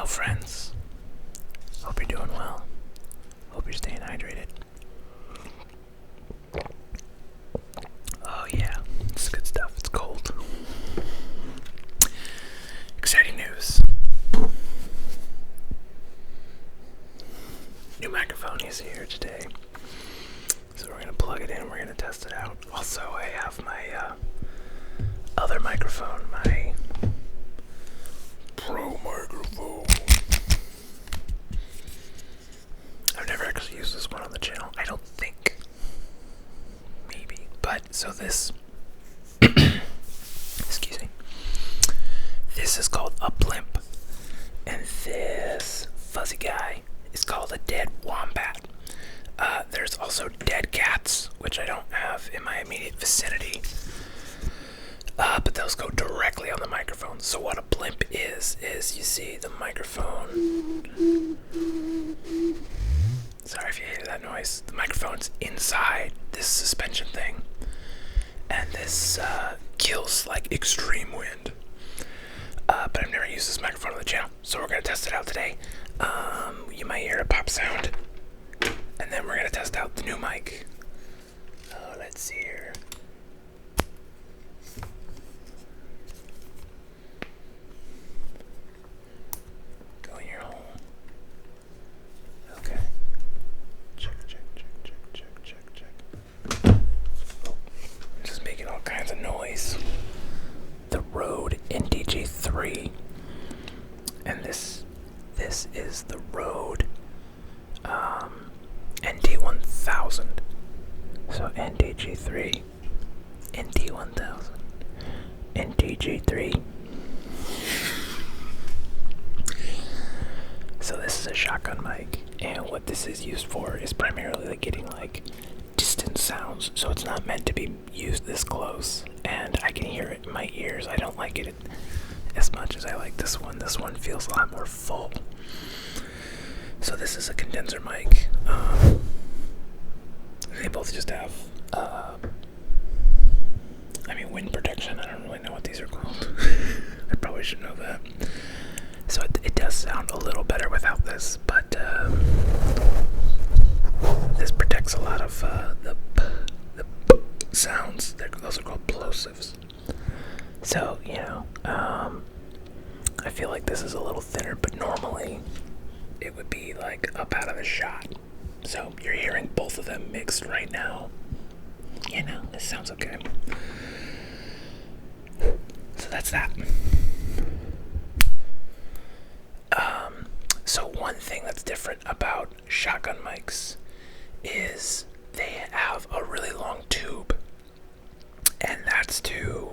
friends. Hope you're doing well. Hope you're staying hydrated. Oh yeah, it's good stuff. It's cold. Exciting news. New microphone is here today. So we're gonna plug it in, we're gonna test it out. Also, I have my other microphone, my Pro microphone. I've never actually used this one on the channel, I don't think. Maybe. But, so this, excuse me, this is called a blimp. And this fuzzy guy is called a dead wombat. There's also dead cats, which I don't have in my immediate vicinity. But those go directly on the microphone. So what a blimp is you see the microphone. Sorry if you hear that noise. The microphone's inside this suspension thing. And this kills like extreme wind. But I've never used this microphone on the channel, so we're gonna test it out today. You might hear a pop sound. And then we're gonna test out the new mic. Let's see here. Go in your hole. Okay. Check. Oh, just making all kinds of noise. The Rode NDG3. And this is the Rode ND1000. So NDG3, ND1000, NDG3. So this is a shotgun mic, and what this is used for is primarily like getting like distant sounds. So it's not meant to be used this close, and I can hear it in my ears. I don't like it as much as I like this one. This one feels a lot more full. So this is a condenser mic. They both just have, wind protection. I don't really know what these are called. I probably should know that. So it does sound a little better without this, but this protects a lot of the sounds. Those are called plosives. So, I feel like this is a little thinner, but normally it would be like up out of the shot. So you're hearing both of them mixed right now. This sounds okay. So that's that. So one thing that's different about shotgun mics is they have a really long tube. And that's to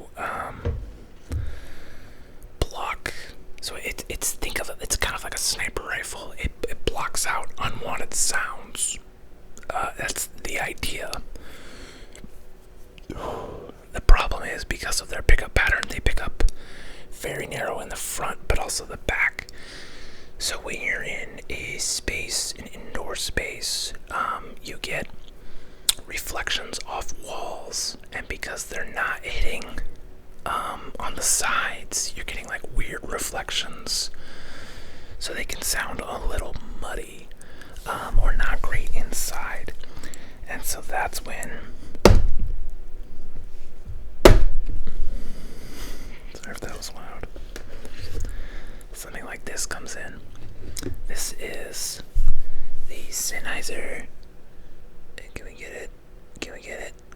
block. So think of it, it's kind of like a sniper rifle. It blocks out unwanted sounds. That's the idea. The problem is because of their pickup pattern, they pick up very narrow in the front, but also the back. So when you're in a space, an indoor space, you get reflections off walls, and because they're not hitting on the sides, you're getting like weird reflections. So they can sound a little muddy, or not great inside. And so that's when, sorry if that was loud, something like this comes in. This is the Sennheiser, can we get it?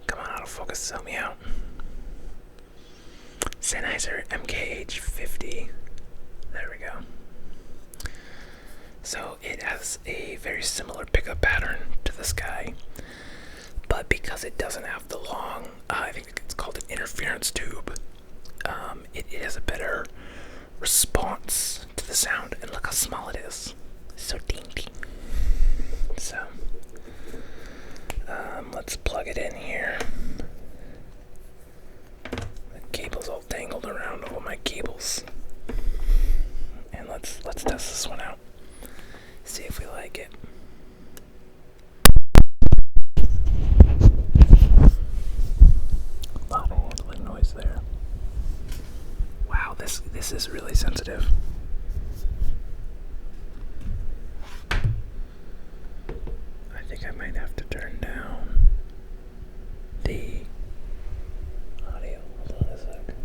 Come on, autofocus, help me out. Sennheiser MKH50. There we go. So it has a very similar pickup pattern to this guy, but because it doesn't have the long, I think it's called an interference tube, it has a better response to the sound. And look how small it is. So dainty. So let's plug it in here. The cable's all tangled around all my cables. And let's test this one out. See if we like it. A lot of handling noise there. Wow, this is really sensitive. think I might have to turn down the audio. Hold on a sec.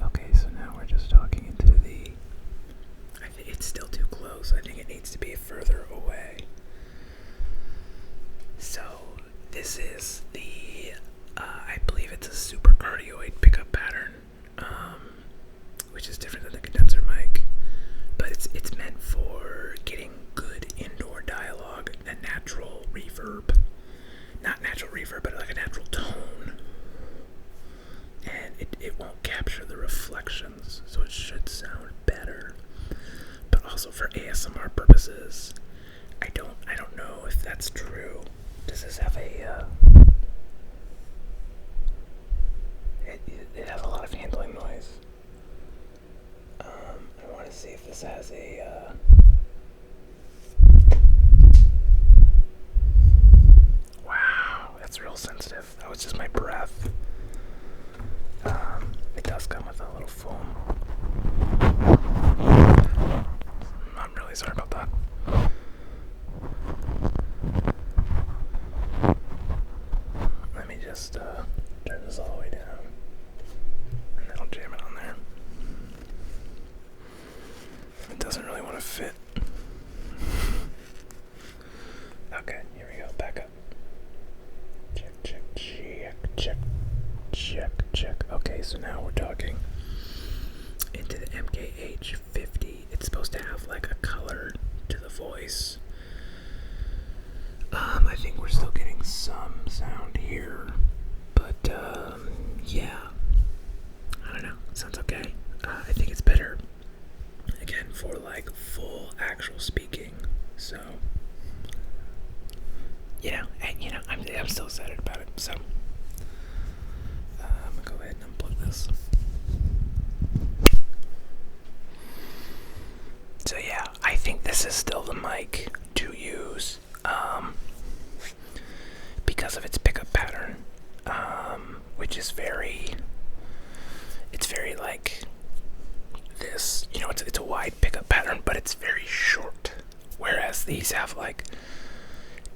Okay, so now we're just talking into the... I think it's still too close. I think it needs to be further away. So, this is the, I believe it's a supercardioid pickup pattern, which is different than the condenser mic, but it's meant for getting good indoor dialogue and natural reverb. Not natural reverb, but like a natural tone. And it won't capture the reflections, so it should sound better. But also for ASMR purposes, I don't know if that's true. Does this have a, it has a lot of handling noise. I want to see if this has a, wow, that's real sensitive. That was just my breath. It does come with a little foam. I'm really sorry about that. Let me just turn this all the way down, and then I'll jam it on there. It doesn't really want to fit. Okay, here we go, back up. Check, check, check, check, check, check. Okay, so now we're talking into the MKH50. It's supposed to have like a color to the voice. I think we're still getting some sound here, but yeah, I don't know, sounds okay. I think it's better, again, for like full actual speaking, so, I'm still excited about it, so, I'm gonna go ahead and unplug this. So yeah, I think this is still the mic to use, because of its pickup pattern, which is it's very like this, it's a wide pickup pattern, but it's very short, whereas these have like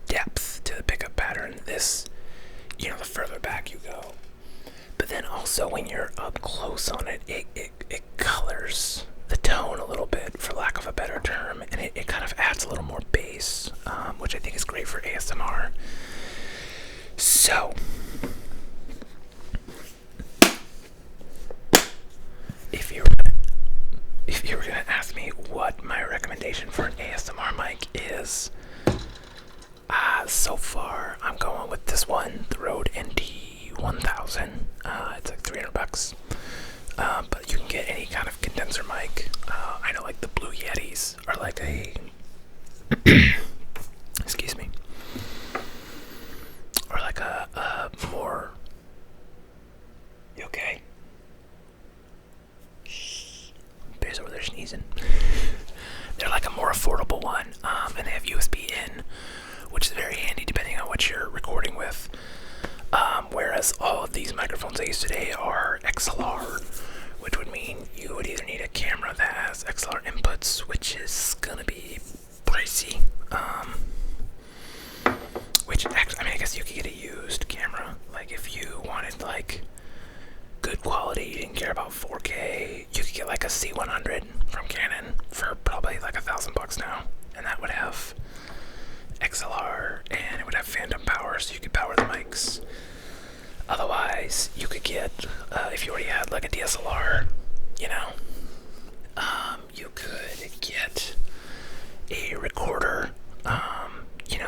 depth to the pickup pattern. This, the further back you go, but then also when you're up close on it, it colors the tone a little bit, for lack of a better term, and it kind of adds a little more bass, which I think is great for ASMR. So, if you were gonna ask me what my recommendation for an ASMR mic is, so far I'm going with this one, the Rode NT1000. It's like $300. But you can get any kind of condenser mic. I know like the Blue Yetis are like a excuse me, or like a more, you okay? Shh. Bear's over there sneezing. They're like a more affordable one, and they have USB in, which is very handy depending on what you're recording with. Whereas all of these microphones I use today are XLR, which would mean you would either need a camera that has XLR inputs, which is gonna be pricey, which actually, I guess you could get a used camera, like if you wanted like good quality, you didn't care about 4K, you could get like a C100 from Canon for probably like $1,000 now, and that would have XLR and it would have phantom power, so you could power the mics. Otherwise, you could get, if you already had like a DSLR, you could get a recorder,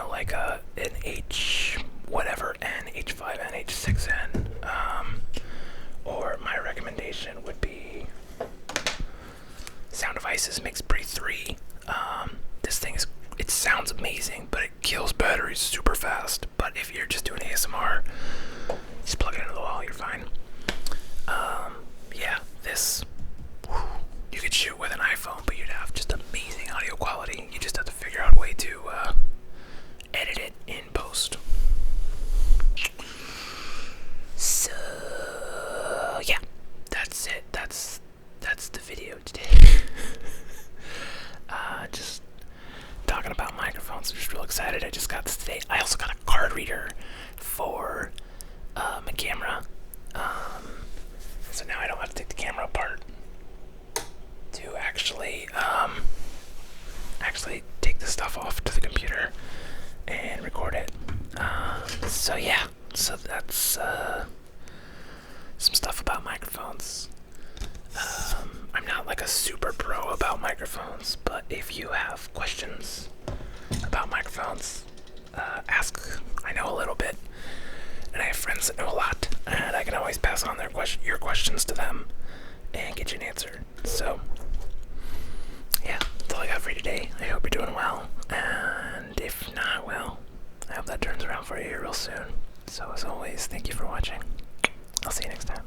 like an H5N, H6N, or my recommendation would be Sound Devices Mix-Pre 3. This thing it sounds amazing, but it kills batteries super fast. But if you're just doing ASMR, just plug it into the wall, you're fine. Yeah, this, you could shoot with an iPhone, but you'd have just amazing audio quality. You just have to figure out a way to edit it in post. So yeah, that's it. That's the video today. Just excited. I just got this today. I also got a card reader for my camera. So now I don't have to take the camera apart to actually take the stuff off to the computer and record it. So yeah, so that's some stuff about microphones. I'm not like a super pro about microphones, but if you have questions about microphones, ask. I know a little bit, and I have friends that know a lot, and I can always pass on your questions to them and get you an answer. So yeah, that's all I got for you today. I hope you're doing well, and if not, well, I hope that turns around for you real soon. So as always, thank you for watching. I'll see you next time.